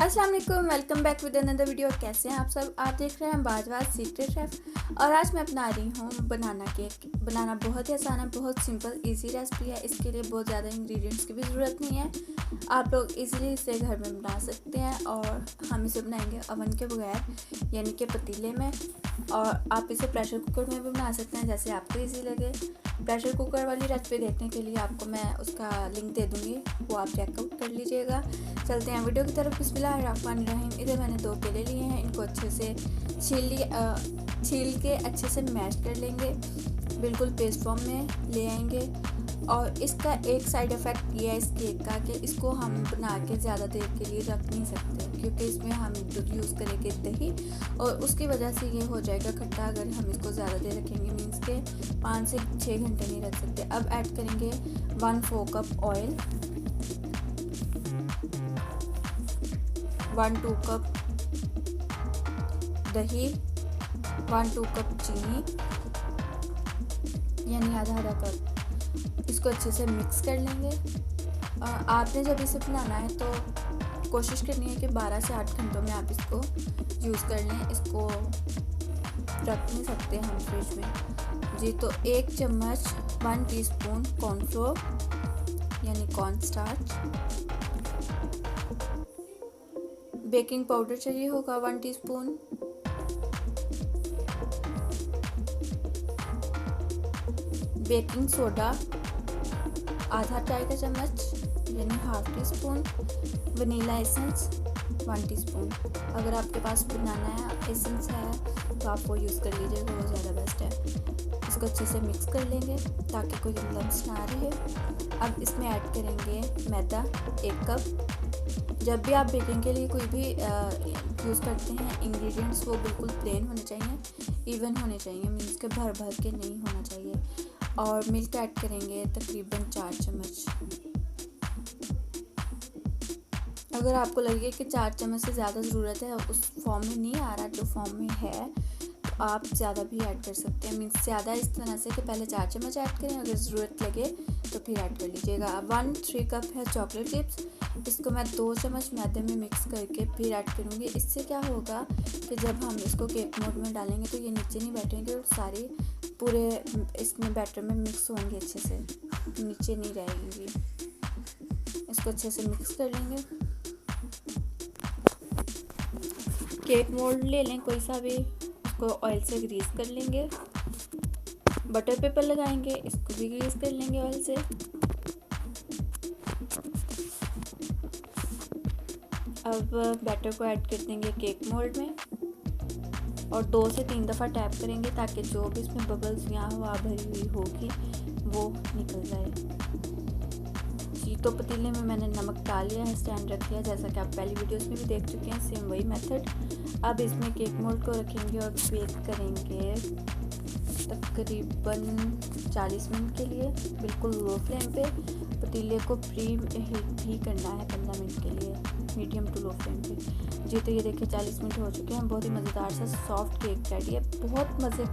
अस्सलाम वालेकुम, welcome back with another video. कैसे हैं आप सब? आप देख रहे हैं बाजवाज सीक्रेट शेफ़ और आज मैं बना रही हूँ बनाना केक। बनाना बहुत ही आसान है, बहुत सिंपल इजी रेसिपी है। इसके लिए बहुत ज़्यादा इंग्रेडिएंट्स की भी ज़रूरत नहीं है। आप लोग इजीली इसे घर में बना सकते हैं और हम इसे बनाएंगे ओवन के बगैर, यानी कि पतीले में। और आप इसे प्रेशर कुकर में भी बना सकते हैं, जैसे आपको ईजी लगे। प्रेशर कुकर वाली रेसिपी देखने के लिए आपको मैं उसका लिंक दे दूँगी, वो आप चेकआउट कर लीजिएगा। चलते हैं वीडियो की तरफ। बिस्मिल्लाहिर्रहमानिर्रहीम। इधर मैंने 2 केले लिए हैं, इनको अच्छे से छील के अच्छे से मैश कर लेंगे, बिल्कुल पेस्ट फॉर्म में ले आएंगे। और इसका एक साइड इफ़ेक्ट ये है इस केक का कि इसको हम बना के ज़्यादा देर के लिए रख नहीं सकते, क्योंकि इसमें हम यूज़ करेंगे दही और उसकी वजह से ये हो जाएगा खट्टा अगर हम इसको ज़्यादा देर रखेंगे। मीन्स के 5 से 6 घंटे नहीं रख सकते। अब ऐड करेंगे 1/4 कप ऑयल, 1-2 कप दही, 1-2 कप चीनी, यानी आधा कप। इसको अच्छे से मिक्स कर लेंगे। आपने जब इसे बनाना है तो कोशिश करनी है कि 12 से 8 घंटों में आप इसको यूज़ कर लें। इसको रख नहीं सकते हम फ्रिज में जी। तो 1 चम्मच 1 टीस्पून कॉर्नफ्लोर यानी कॉर्न स्टार्च, बेकिंग पाउडर चाहिए होगा 1 टीस्पून, बेकिंग सोडा आधा चाय का चम्मच यानी ½ टीस्पून, वनीला एसेंस 1 टीस्पून। अगर आपके पास बनाना एसेंस है तो आप वो यूज़ कर लीजिएगा, वो ज़्यादा बेस्ट है। इसको अच्छे से मिक्स कर लेंगे ताकि कोई लम्स ना रहे। अब इसमें ऐड करेंगे मैदा 1 कप। जब भी आप बेकिंग के लिए कोई भी यूज़ करते हैं इंग्रेडिएंट्स, वो बिल्कुल प्लेन होने चाहिए, इवन होने चाहिए, मीन्स के भर भर के नहीं होना चाहिए। और मिल्क ऐड करेंगे तकरीबन 4 चम्मच। अगर आपको लगे कि 4 चम्मच से ज़्यादा ज़रूरत है, उस फॉर्म में नहीं आ रहा जो फॉर्म में है, तो आप ज़्यादा भी ऐड कर सकते हैं। मीन्स ज़्यादा इस तरह से कि पहले 4 चम्मच ऐड करें, अगर ज़रूरत लगे तो फिर ऐड कर लीजिएगा। 1-3 कप है चॉकलेट चिप्स, इसको मैं 2 चम्मच मैदे में मिक्स करके फिर ऐड करूँगी। इससे क्या होगा कि जब हम इसको केक मोड में डालेंगे तो ये नीचे नहीं बैठेंगे और सारी पूरे इसमें बैटर में मिक्स होंगे, अच्छे से नीचे नहीं रहेंगी। इसको अच्छे से मिक्स कर लेंगे। केक मोल्ड ले लें कोई सा भी, इसको ऑयल से ग्रीस कर लेंगे। बटर पेपर लगाएंगे, इसको भी ग्रीस कर लेंगे ऑयल से। अब बैटर को ऐड कर देंगे केक मोल्ड में और 2 से 3 दफ़ा टैप करेंगे ताकि जो भी इसमें बबल्स या हवा भरी हुई होगी वो निकल जाए जी। तो पतीले में मैंने नमक डाल लिया है, स्टैंड रख लिया, जैसा कि आप पहली वीडियोस में भी देख चुके हैं, सेम वही मेथड। अब इसमें केक मोल्ड को रखेंगे और बेक करेंगे तकरीबन 40 मिनट के लिए, बिल्कुल लो फ्लेम पे। पतीले को प्री हीट ही करना है 15 मिनट के लिए, मीडियम टू लो फ्लेम पे जी। तो ये देखिए 40 मिनट हो चुके हैं। बहुत ही मज़ेदार सा सॉफ्ट केक रेडी है, बहुत मज़े का।